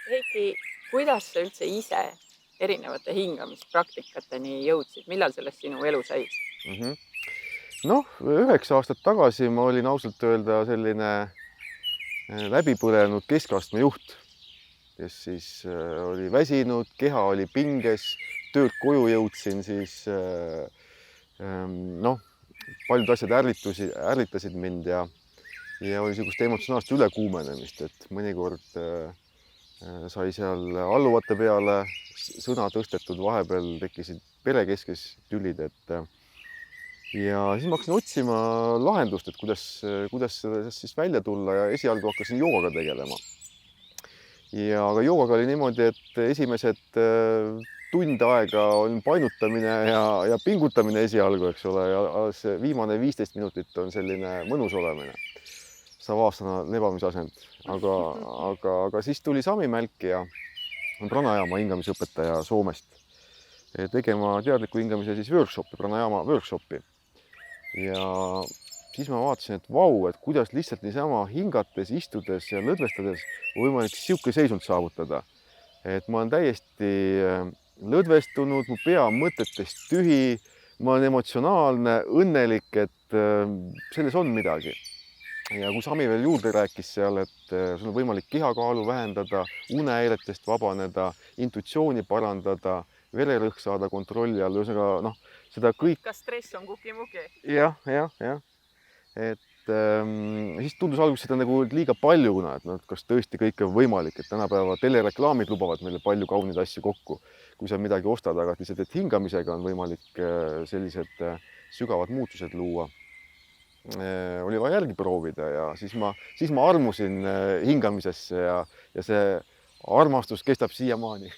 Heiki, kuidas sa üldse ise erinevate hingamispraktikateni jõudsid? Millal sellest sinu elu sai? Mhm. Noh, 9 aastat tagasi ma olin ausalt öelda selline läbipõlenud keskastme juht, kes siis oli väsinud, keha oli pinges, töölt koju jõudsin, siis noh, paljud asjad ärritasid mind ja oli niisugust emotsionaalset ülekuumenemist, et mõnikord sai seal alluvate peale sõna tõstetud, vahepeal tekkisid perekeskes tülid, ja siis ma hakkasin otsima lahendust, et kuidas sellest siis välja tulla ja esialgu hakkasin joogaga tegelema. Aga joogaga oli niimoodi, et esimesed tund aega on painutamine ja pingutamine esialgu, eks ole, ja see viimane 15 minutit on selline mõnus olemine, savasana lebamise asend. Aga siis tuli Sami Mälk ja pranajama hingamisõpetaja Soomest tegema teadliku hingamise siis workshopi, pranajama workshopi. Ja siis ma vaatasin, et vau, et kuidas lihtsalt niisama hingates, istudes ja lõdvestades on võimalik sihuke seisund saavutada. Et ma olen täiesti lõdvestunud, mu pea on mõtetest tühi, ma olen emotsionaalne, õnnelik, et selles on midagi. Ja kui Sami veel juurde rääkis seal, et sul on võimalik kehakaalu vähendada, unehäiretest vabaneda, intuitsiooni parandada, vererõhk saada kontrolli all, ühesõnaga noh, seda kõik. Kas stress on kukimuki? Jah. Et siis tundus alguses seda nagu liiga palju, kuna et noh, kas tõesti kõik on võimalik, et tänapäeva telereklaamid lubavad meile palju kauneid asju kokku, kui sa midagi ostad, aga lihtsalt, et hingamisega on võimalik sellised sügavad muutused luua. Oli vaja järgi proovida ja siis ma armusin hingamisesse ja see armastus kestab siiamaani.